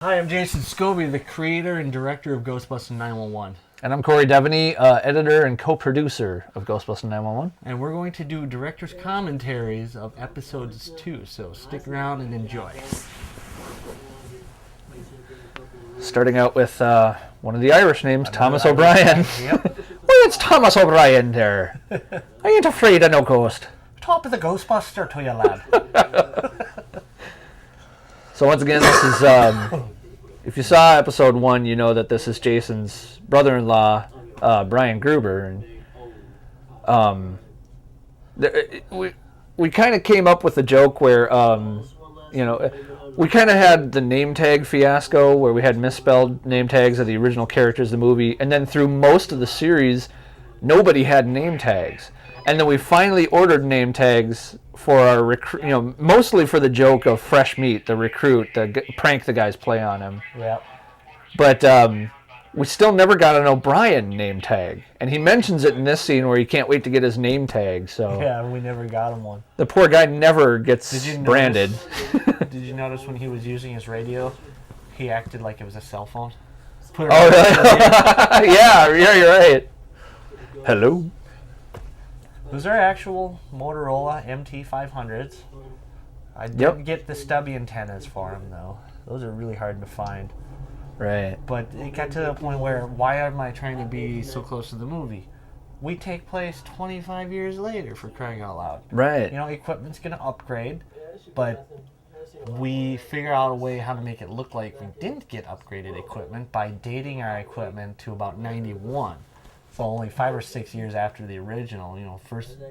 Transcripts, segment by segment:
Hi, I'm Jason Skoby, the creator and director of Ghostbustin 911. And I'm Cory Deveney, editor and co-producer of Ghostbustin 911. And we're going to do director's commentaries of episodes 2, so stick around and enjoy. Starting out with one of the Irish names, Thomas O'Brien. Yep. Well, it's Thomas O'Brien there. I ain't afraid of no ghost. Top of the Ghostbuster to you, lad. So once again, this is, if you saw episode 1, you know that this is Jason's brother-in-law, Brian Gruber. And we kind of came up with a joke where, we kind of had the name tag fiasco where we had misspelled name tags of the original characters of the movie, and then through most of the series, nobody had name tags. And then we finally ordered name tags for our recruit, mostly for the joke of Fresh Meat, the recruit, the prank the guys play on him. Yep. But we still never got an O'Brien name tag, and he mentions it in this scene where he can't wait to get his name tag. So yeah, we never got him one. The poor guy never gets branded. Did you notice when he was using his radio, he acted like it was a cell phone? Oh, really? yeah, you're right. Hello. Those are actual Motorola MT500s. I didn't get the stubby antennas for them, though. Those are really hard to find. Right. But it got to the point where, why am I trying to be so close to the movie? We take place 25 years later, for crying out loud. Right. Equipment's going to upgrade, but we figure out a way how to make it look like we didn't get upgraded equipment by dating our equipment to about 91. So only 5 or 6 years after the original,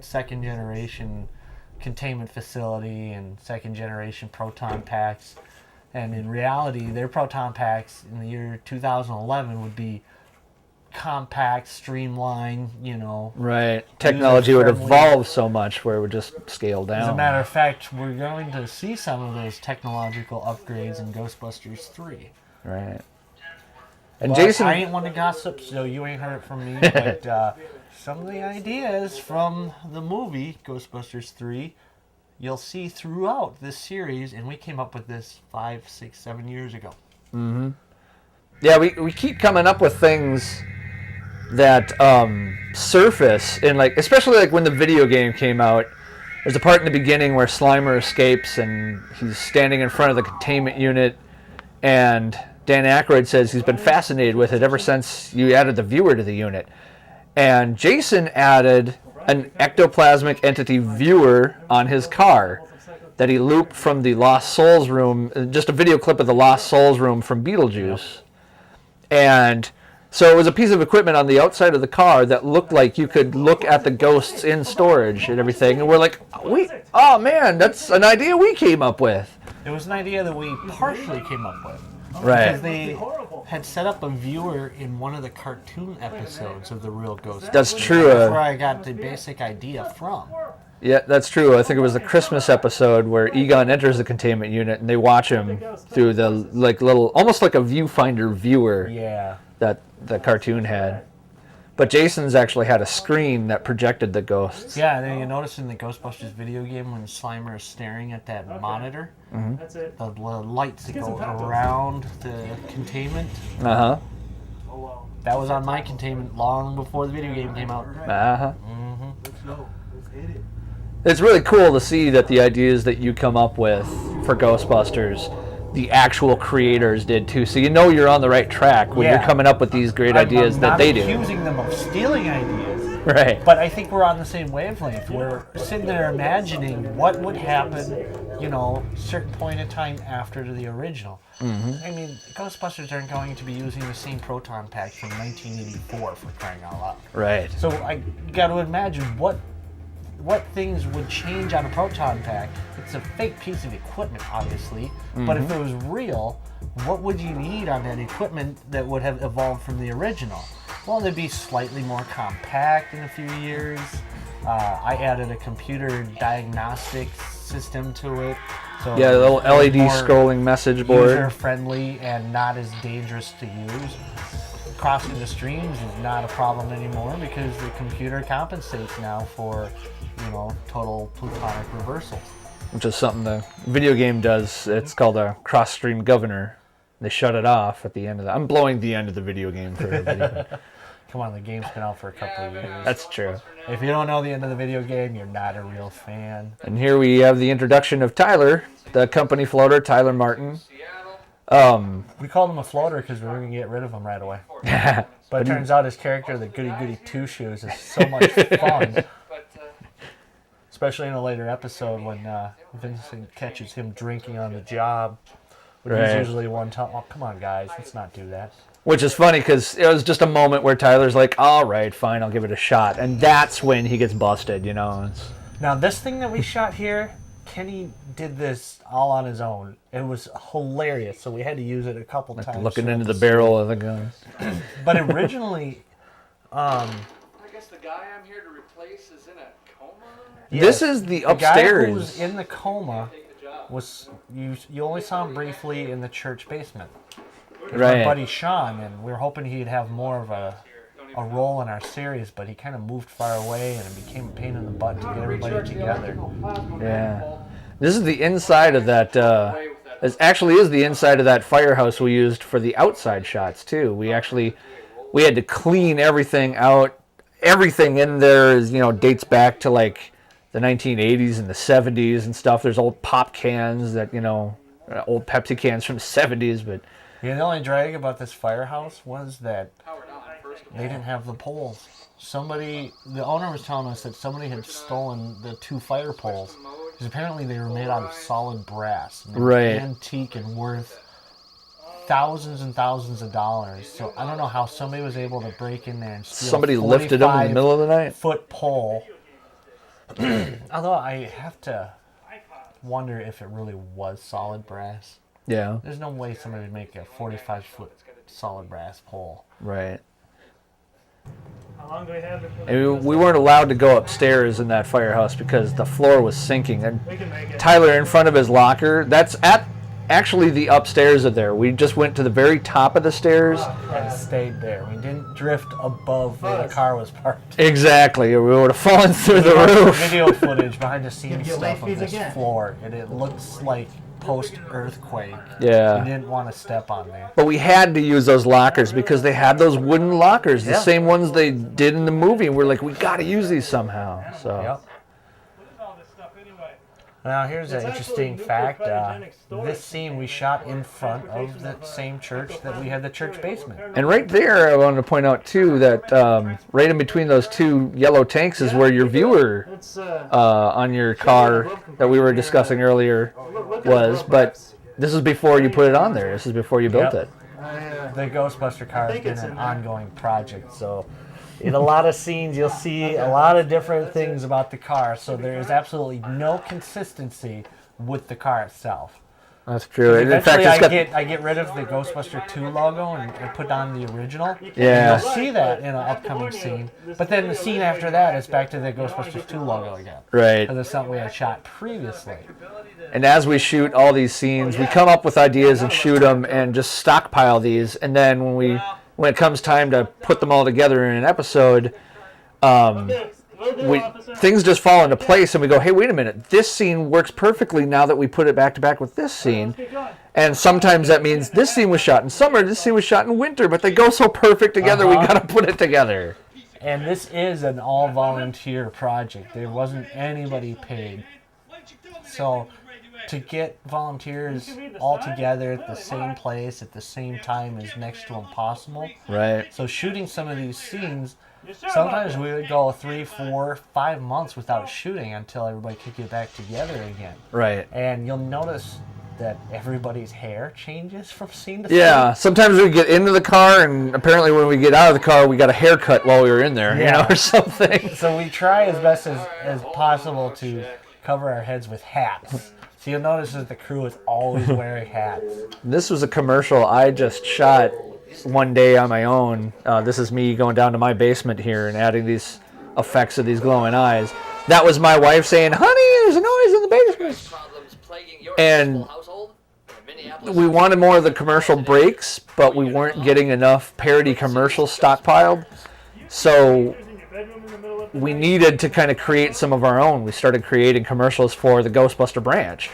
second generation containment facility and second generation proton packs. And in reality, their proton packs in the year 2011 would be compact, streamlined, Right. Technology would evolve so much where it would just scale down. As a matter of fact, we're going to see some of those technological upgrades in Ghostbusters 3. Right. And Well, Jason, I ain't one to gossip, so you ain't heard it from me, but some of the ideas from the movie Ghostbusters 3 you'll see throughout this series, and we came up with this 5, 6, 7 years ago. Mm-hmm. Yeah, we keep coming up with things that surface in, especially when the video game came out. There's a part in the beginning where Slimer escapes and he's standing in front of the containment unit, and Dan Aykroyd says he's been fascinated with it ever since you added the viewer to the unit. And Jason added an ectoplasmic entity viewer on his car that he looped from the Lost Souls room, just a video clip of the Lost Souls room from Beetlejuice. And so it was a piece of equipment on the outside of the car that looked like you could look at the ghosts in storage and everything. And we're like, oh man, that's an idea we came up with. It was an idea that we partially came up with. Right. Because they had set up a viewer in one of the cartoon episodes of The Real Ghostbusters. That's true. That's where I got the basic idea from. Yeah, that's true. I think it was the Christmas episode where Egon enters the containment unit and they watch him through the little, almost like a viewfinder viewer. Yeah. That the cartoon had. But Jason's actually had a screen that projected the ghosts. Yeah, and then you notice in the Ghostbusters video game when Slimer is staring at that monitor, the lights that go around the containment. Uh-huh. That was on my containment long before the video game came out. Uh-huh. It's really cool to see that the ideas that you come up with for Ghostbusters, the actual creators did too. So you're on the right track when you're coming up with these great ideas that they do. I'm not accusing them of stealing ideas. Right. But I think we're on the same wavelength. We're sitting there imagining what would happen, certain point in time after the original. Mm-hmm. I mean, Ghostbusters aren't going to be using the same proton pack from 1984 for crying out loud. Right. So I got to imagine what things would change on a proton pack. It's a fake piece of equipment, obviously, but if it was real, what would you need on that equipment that would have evolved from the original? Well, they'd be slightly more compact in a few years. I added a computer diagnostics system to it. So yeah, the little LED scrolling message board. User-friendly and not as dangerous to use. Crossing the streams is not a problem anymore because the computer compensates now for, total plutonic reversal. Which is something the video game does. It's called a cross-stream governor. They shut it off at the end of I'm blowing the end of the video game for everybody. Come on, the game's been out for a couple of years. That's true. If you don't know the end of the video game, you're not a real fan. And here we have the introduction of Tyler, the company floater, Tyler Martin. We called him a floater because we were going to get rid of him right away. But it turns out his character, the Goody Goody Two Shoes, is so much fun. Especially in a later episode when Vincent catches him drinking on the job. But he's usually one time, oh, come on, guys, let's not do that. Which is funny because it was just a moment where Tyler's like, all right, fine, I'll give it a shot. And that's when he gets busted, you know. Now, this thing that we shot here, Kenny did this all on his own. It was hilarious, so we had to use it a couple times. Looking into the barrel of the gun. But originally... I guess the guy I'm here to replace is in a coma? This is the upstairs. The guy who was in the coma was... You only saw him briefly in the church basement. Right. My buddy Sean, and we were hoping he'd have more of a role in our series, but he kind of moved far away, and it became a pain in the butt to get everybody together. Yeah. This is the inside of that, this actually is the inside of that firehouse we used for the outside shots, too. We had to clean everything out. Everything in there is, dates back to, like, the 1980s and the 70s and stuff. There's old pop cans that, old Pepsi cans from the 70s, but... Yeah, the only drag about this firehouse was that they didn't have the poles. The owner was telling us that somebody had stolen the 2 fire poles. Because apparently they were made out of solid brass. And they were antique and worth thousands and thousands of dollars. So I don't know how somebody was able to break in there and steal somebody lifted them in the middle of the night. Foot pole. Although I have to wonder if it really was solid brass. Yeah. There's no way somebody would make a 45-foot solid brass pole. Right. How long do we have before And we weren't allowed to go upstairs in that firehouse because the floor was sinking. And we can make it? Tyler, in front of his locker, that's at actually the upstairs of there. We just went to the very top of the stairs. And stayed there. We didn't drift above where the car was parked. Exactly. We would have fallen through the There's roof. video footage behind the scenes get late stuff of fees this again. floor, and it looks like post-earthquake. Yeah. We didn't want to step on there. But we had to use those lockers because they had those wooden lockers, the Yeah. same ones they did in the movie. And we're like, we got to use these somehow. So. Yep. What is all this stuff anyway? Now, here's an It's interesting actually fact. nuclear storage. This scene we shot in front of the same church that we had the church basement. And right there, I wanted to point out, too, that right in between those 2 yellow tanks is where your viewer It's on your car that we were discussing earlier was. But this is before you put it on there. This is before you built Yep. it. The Ghostbuster car has think been it's an in there. ongoing project, so in a lot of scenes you'll see a lot of different things about the car, so there is absolutely no consistency with the car itself. That's true. And in fact, Eventually it's got... I get rid of the Ghostbuster 2 logo and put on the original. Yeah. You'll see that in an upcoming scene, but then the scene after that is back to the Ghostbusters 2 logo again. Right. Because it's something we had shot previously. And as we shoot all these scenes, we come up with ideas and shoot them and just stockpile these. And then when it comes time to put them all together in an episode, things just fall into place and we go, hey, wait a minute, this scene works perfectly now that we put it back to back with this scene. And sometimes that means this scene was shot in summer, this scene was shot in winter, but they go so perfect together, we got to put it together. And this is an all-volunteer project. There wasn't anybody paid. So to get volunteers all together at the same place at the same time is next to impossible. Right. So shooting some of these scenes, sometimes we would go 3, 4, 5 months without shooting until everybody could get back together again. Right. And you'll notice that everybody's hair changes from scene to scene. Yeah, sometimes we get into the car, and apparently when we get out of the car, we got a haircut while we were in there, Yeah. or something. So we try as best as possible to cover our heads with hats. So you'll notice that the crew is always wearing hats. This was a commercial I just shot one day on my own. This is me going down to my basement here and adding these effects of these glowing eyes. That was my wife saying, honey, there's a noise in the basement. And we wanted more of the commercial breaks, but we weren't getting enough parody commercials stockpiled. So we needed to kind of create some of our own. We started creating commercials for the Ghostbuster branch.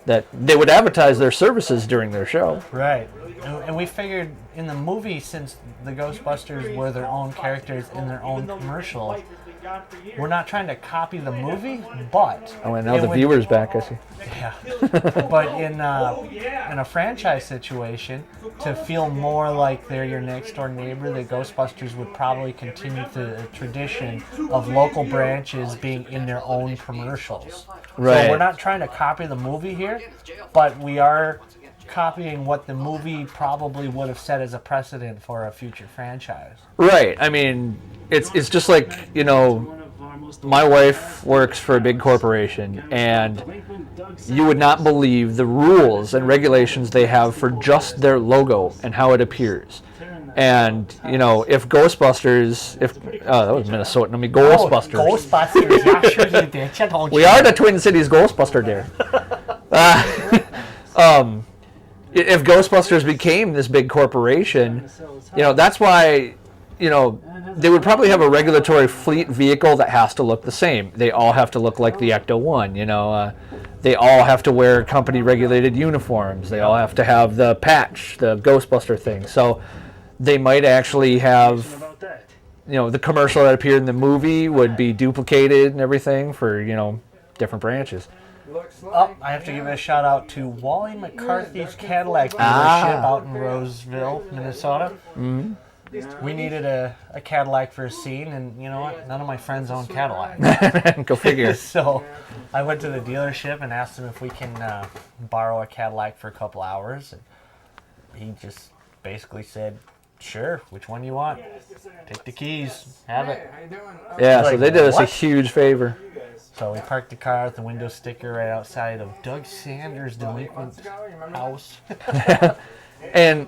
that they would advertise their services during their show. Right. And we figured in the movie, since the Ghostbusters were their own characters in their own commercials, we're not trying to copy the movie, but... Oh, and now the viewer's back, I see. Yeah. But in a franchise situation, to feel more like they're your next door neighbor, the Ghostbusters would probably continue the tradition of local branches being in their own commercials. Right. So we're not trying to copy the movie here, but we are copying what the movie probably would have set as a precedent for a future franchise. Right. I mean, it's just like, you know, my wife works for a big corporation, and you would not believe the rules and regulations they have for just their logo and how it appears. And, you know, if Ghostbusters, that was Minnesota, I mean, Ghostbusters. Ghostbusters, yeah, sure you did. We are the Twin Cities Ghostbuster there. If Ghostbusters became this big corporation, you know, that's why, you know, they would probably have a regulatory fleet vehicle that has to look the same. They all have to look like the Ecto-1, you know. They all have to wear company-regulated uniforms. They all have to have the patch, the Ghostbuster thing. So they might actually have, you know, the commercial that appeared in the movie would be duplicated and everything for, you know, different branches. Oh, I have to give a shout out to Wally McCarthy's Cadillac dealership out in Roseville, Minnesota. Mm-hmm. We needed a Cadillac for a scene, and you know what? None of my friends own Cadillacs. Go figure. So I went to the dealership and asked him if we can borrow a Cadillac for a couple hours. And he just basically said, sure, which one do you want? Take the keys, have it. Yeah, so Like, they did us a what? huge favor. So we parked the car with the window sticker right outside of Doug Sanders' delinquent house. And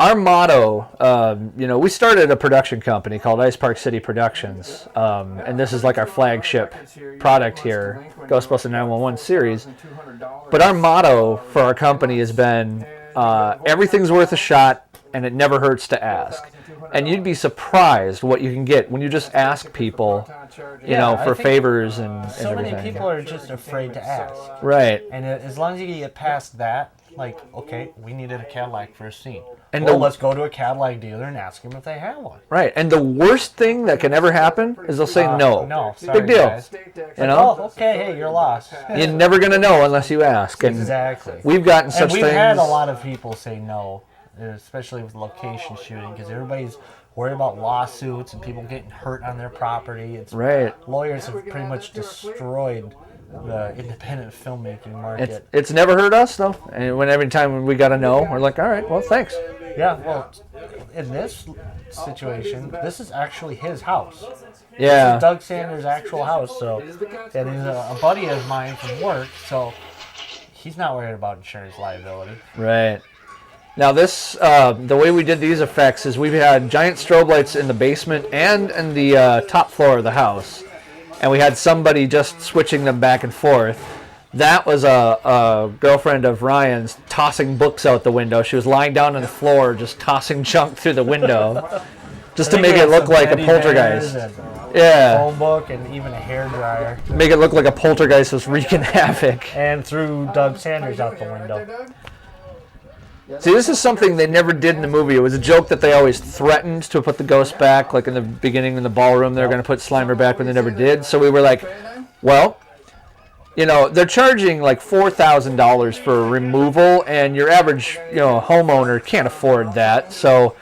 our motto, you know, we started a production company called Ice Park City Productions, and this is like our flagship product here, Ghostbusters 911 series. But our motto for our company has been, everything's worth a shot, and it never hurts to ask. And you'd be surprised what you can get when you just ask people, you know, for favors and so everything. many people are just afraid to ask. Right. And as long as you get past that, like, okay, we needed a Cadillac for a scene. And Well, let's go to a Cadillac dealer and ask them if they have one. Right. And the worst thing that can ever happen is they'll say no. No, sorry, Big deal. guys. You know? Oh, okay, hey, you're lost. You're never going to know unless you ask. And Exactly. we've gotten such And we've things. had a lot of people say no, especially with location shooting, because everybody's worried about lawsuits and people getting hurt on their property. It's Right. Lawyers have pretty much destroyed the independent filmmaking market. It's never hurt us, though. And every time we got a no, we're like, all right, well, thanks. Yeah, well, in this situation, this is actually his house. This Yeah. is Doug Sanders' actual house, so, and he's a buddy of mine from work, so he's not worried about insurance liability. Right. Now this, the way we did these effects is we've had giant strobe lights in the basement and in the top floor of the house. And we had somebody just switching them back and forth. That was a girlfriend of Ryan's tossing books out the window. She was lying down on the floor just tossing junk through the window just to make it look like a poltergeist. Yeah. Phone book and even a hairdryer. Make it look like a poltergeist was wreaking havoc. And threw Doug Sanders out the window. See, this is something they never did in the movie. It was a joke that they always threatened to put the ghost back, like in the beginning in the ballroom, they were going to put Slimer back, but they never did. So we were like, well, you know, they're charging like $4,000 for removal, and your average, you know, homeowner can't afford that. So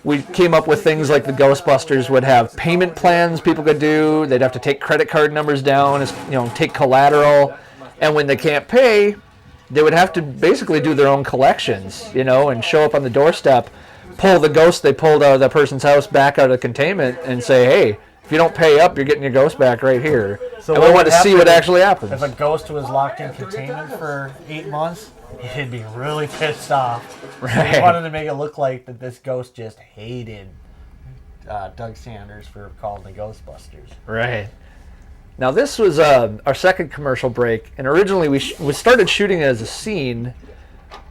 we came up with things like the Ghostbusters would have payment plans people could do. They'd have to take credit card numbers down, you know, take collateral, and when they can't pay, they would have to basically do their own collections, you know, and show up on the doorstep, pull the ghost they pulled out of that person's house back out of containment and say, hey, if you don't pay up, you're getting your ghost back right here. So and we want to see what actually happens. If a ghost was locked in containment for 8 months, he'd be really pissed off. Right. So we wanted to make it look like that this ghost just hated Doug Sanders for calling the Ghostbusters. Right. Now this was our second commercial break, and originally we started shooting it as a scene,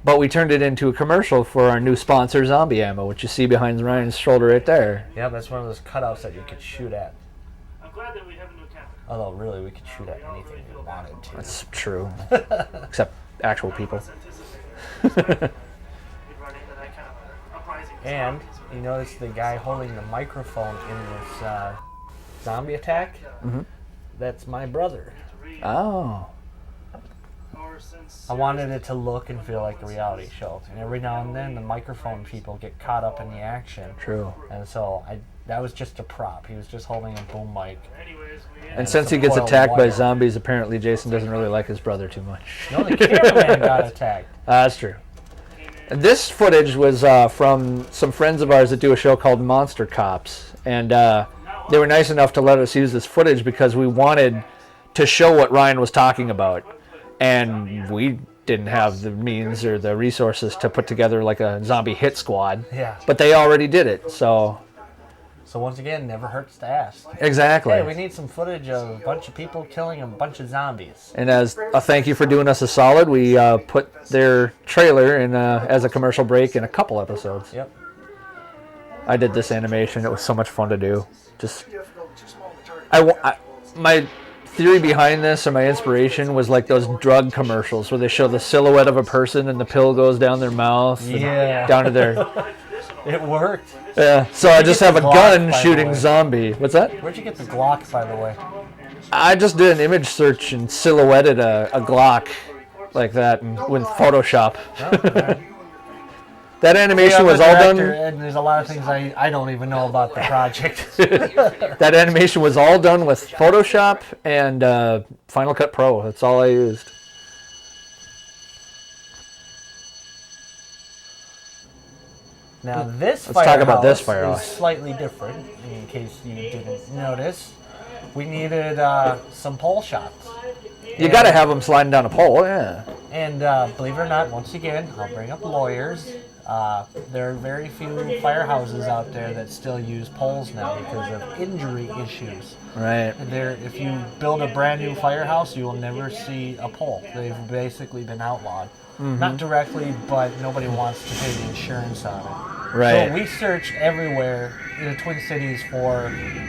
but we turned it into a commercial for our new sponsor, Zombie Ammo, which you see behind Ryan's shoulder right there. Yeah, that's one of those cutouts that you could shoot at. I'm glad that we have a new camera. Although, really, we could shoot at anything we wanted to. That's true. Except actual people. And you notice the guy holding the microphone in this zombie attack? Mm-hmm. That's my brother. Oh. I wanted it to look and feel like a reality show. And every now and then the microphone people get caught up in the action. True. And so that was just a prop. He was just holding a boom mic. And since he gets coiled attacked by wire. zombies, apparently Jason doesn't really like his brother too much. No, the cameraman got attacked. That's true. And this footage was from some friends of ours that do a show called Monster Cops. And they were nice enough to let us use this footage because we wanted to show what Ryan was talking about. And we didn't have the means or the resources to put together like a zombie hit squad. Yeah. But they already did it, so... So once again, never hurts to ask. Exactly. Hey, we need some footage of a bunch of people killing a bunch of zombies. And as a thank you for doing us a solid, we put their trailer in as a commercial break in a couple episodes. Yep. I did this animation. It was so much fun to do. Just, my theory behind this, or my inspiration, was like those drug commercials where they show the silhouette of a person and the pill goes down their mouth, and down to their. It worked. Yeah. So I just have a gun shooting zombie. What's that? Where'd you get the Glock, by the way? I just did an image search and silhouetted a Glock like that with Photoshop. That animation was all done. And there's a lot of things I don't even know about the project. That animation was all done with Photoshop and Final Cut Pro. That's all I used. Now this Let's talk about this firehouse firehouse. is slightly different, in case you didn't notice. We needed some pole shots. You got to have them sliding down a pole, yeah. And believe it or not, once again, I'll bring up lawyers. There are very few firehouses out there that still use poles now because of injury issues. Right. If you build a brand new firehouse, you will never see a pole. They've basically been outlawed. Mm-hmm. Not directly, but nobody wants to pay the insurance on it. Right. So we searched everywhere in the Twin Cities for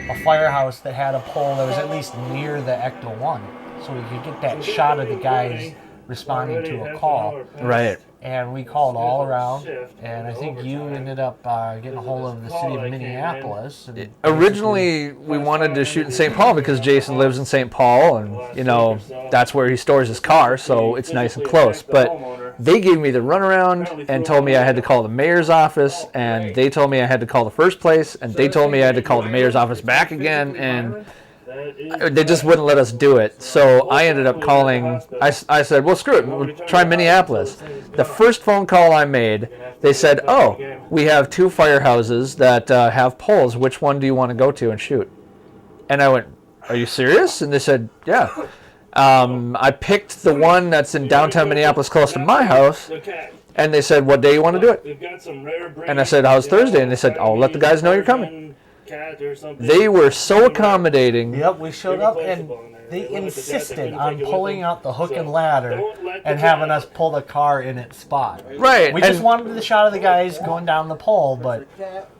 a firehouse that had a pole that was at least near the Ecto 1. So we could get that shot of the guys responding to a call. Right. And we called all around, and I think you ended up getting a hold of the city of Minneapolis. And Originally, we wanted to shoot in St. Paul because Jason lives in St. Paul, and, you know, that's where he stores his car, so it's nice and close. But they gave me the runaround and told me I had to call the mayor's office, and they told me I had to call the first place, and they told me I had to call the mayor's office back again, and they just wouldn't let us do it. So I ended up calling. I said, well, screw it. We'll try Minneapolis. The first phone call I made, they said, oh, we have two firehouses that have poles. Which one do you want to go to and shoot? And I went, are you serious? And they said, yeah. I picked the one that's in downtown Minneapolis close to my house. And they said, what day you want to do it? And I said, how's Thursday? And they said, I'll let the guys know you're coming. They were so accommodating. Yep, we showed up and they insisted on pulling out the hook and ladder and having us pull the car in its spot. Right. We just wanted the shot of the guys going down the pole, but...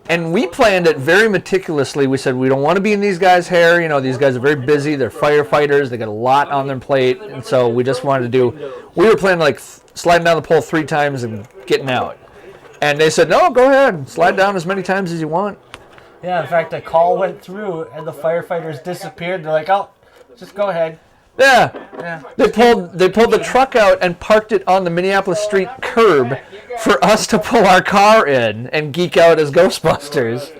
And we planned it very meticulously. We said, we don't want to be in these guys' hair. You know, these guys are very busy. They're firefighters. They got a lot on their plate. And so we just wanted to do... We were planning like sliding down the pole 3 times and getting out. And they said, no, go ahead. Slide down as many times as you want. Yeah, in fact, a call went through and the firefighters disappeared. They're like, oh, just go ahead. Yeah. They pulled the truck out and parked it on the Minneapolis street curb for us to pull our car in and geek out as Ghostbusters.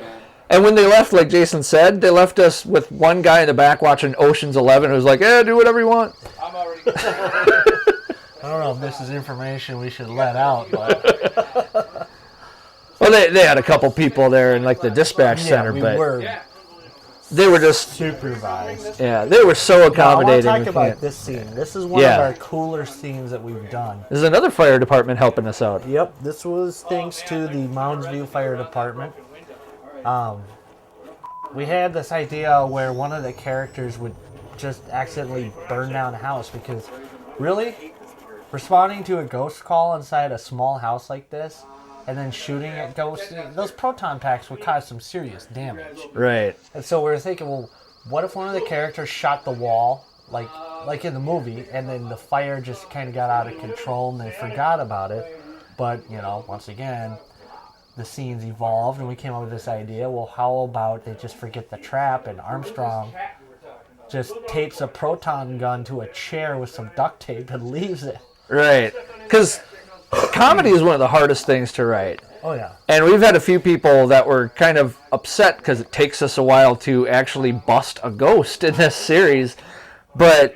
And when they left, like Jason said, they left us with one guy in the back watching Ocean's 11 who was like, do whatever you want. I'm already. I don't know if this is information we should let out, but... Well, they had a couple people there in like the dispatch center, we but were they were just supervised. Yeah, they were so accommodating. Now, I want to talk We about can't- this scene. This is one Yeah. of our cooler scenes that we've done. There's another fire department helping us out. Yep, this was thanks to the Mounds View Fire Department. We had this idea where one of the characters would just accidentally burn down a house because, really, responding to a ghost call inside a small house like this and then shooting at ghosts, those proton packs would cause some serious damage. Right. And so we were thinking, well, what if one of the characters shot the wall, like like in the movie, and then the fire just kind of got out of control and they forgot about it. But, you know, once again, the scenes evolved and we came up with this idea. Well, how about they just forget the trap, and Armstrong just tapes a proton gun to a chair with some duct tape and leaves it. Right. Because comedy is one of the hardest things to write. Oh, yeah. And we've had a few people that were kind of upset because it takes us a while to actually bust a ghost in this series. But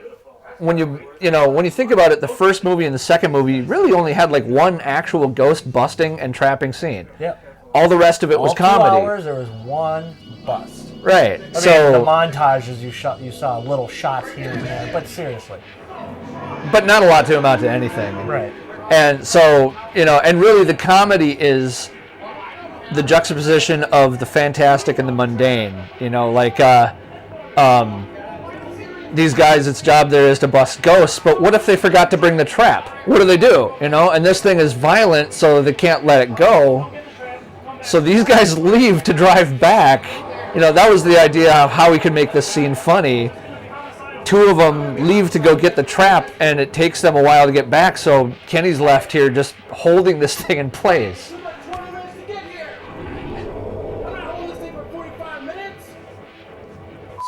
when you think about it, the first movie and the second movie really only had like one actual ghost busting and trapping scene. Yep. All the rest of it was All comedy. 2 hours, there was one bust. Right. I mean, the montages you saw little shots here and there, but seriously. But not a lot to amount to anything. Right. And so, and really the comedy is the juxtaposition of the fantastic and the mundane. These guys, its job there is to bust ghosts, but what if they forgot to bring the trap? What do they do? And this thing is violent, so they can't let it go. So these guys leave to drive back. That was the idea of how we could make this scene funny. 2 of them leave to go get the trap, and it takes them a while to get back, so Kenny's left here just holding this thing in place.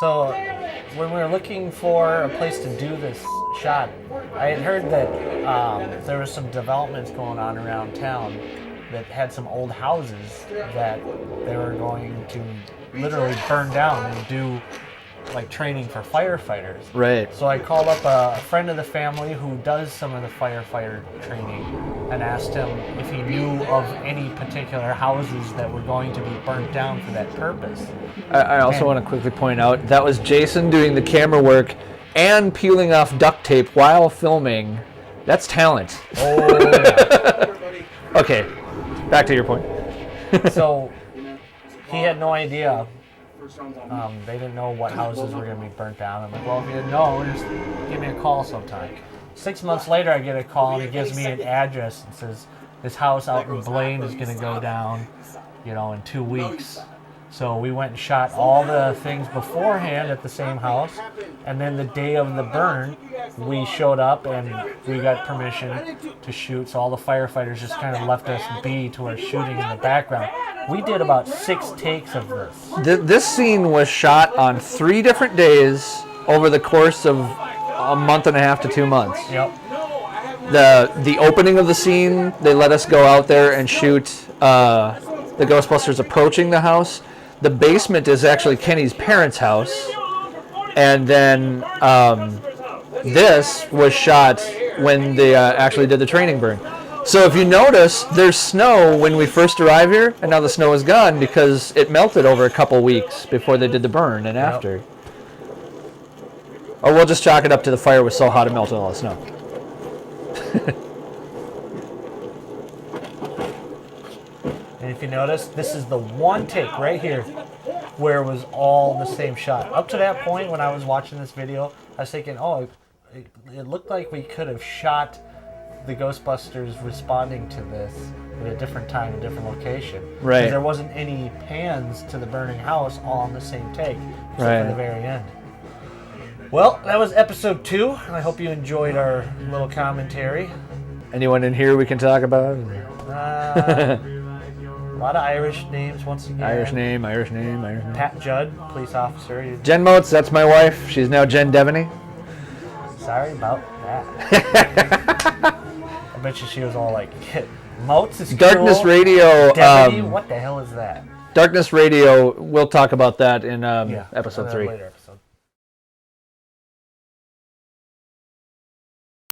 So, when we were looking for a place to do this shot, I had heard that there was some developments going on around town that had some old houses that they were going to literally burn down and do like training for firefighters. Right. So I called up a friend of the family who does some of the firefighter training and asked him if he knew of any particular houses that were going to be burnt down for that purpose. I also want to quickly point out that was Jason doing the camera work and peeling off duct tape while filming. That's talent. Oh, yeah. Okay, back to your point. So he had no idea. They didn't know what houses were going to be burnt down. I'm like, well, if you didn't know, just give me a call sometime. 6 months later, I get a call and he gives me an address and says, this house out in Blaine is going to go down, in 2 weeks. So we went and shot all the things beforehand at the same house. And then the day of the burn, we showed up and we got permission to shoot. So all the firefighters just kind of left us be to our shooting in the background. We did about 6 takes of this. This scene was shot on 3 different days over the course of a month and a half to 2 months. Yep. The opening of the scene, they let us go out there and shoot the Ghostbusters approaching the house. The basement is actually Kenny's parents' house. And then this was shot when they actually did the training burn. So if you notice, there's snow when we first arrive here, and now the snow is gone because it melted over a couple weeks before they did the burn and after. Or we'll just chalk it up to the fire was so hot it melted all the snow. And if you notice, this is the one take right here where it was all the same shot. Up to that point, when I was watching this video, I was thinking, oh, it looked like we could have shot the Ghostbusters responding to this at a different time, a different location. Right. There wasn't any pans to the burning house all on the same take, except for the very end. Well, that was episode 2. I hope you enjoyed our little commentary. Anyone in here we can talk about? A lot of Irish names once again. Irish name. Pat Judd, police officer. Jen Motes, that's my wife. She's now Jen Deveney. Sorry about that. I bet you she was all like, Motes is Darkness cool. Radio. Deveney, what the hell is that? Darkness Radio, we'll talk about that in episode 3. Later episode.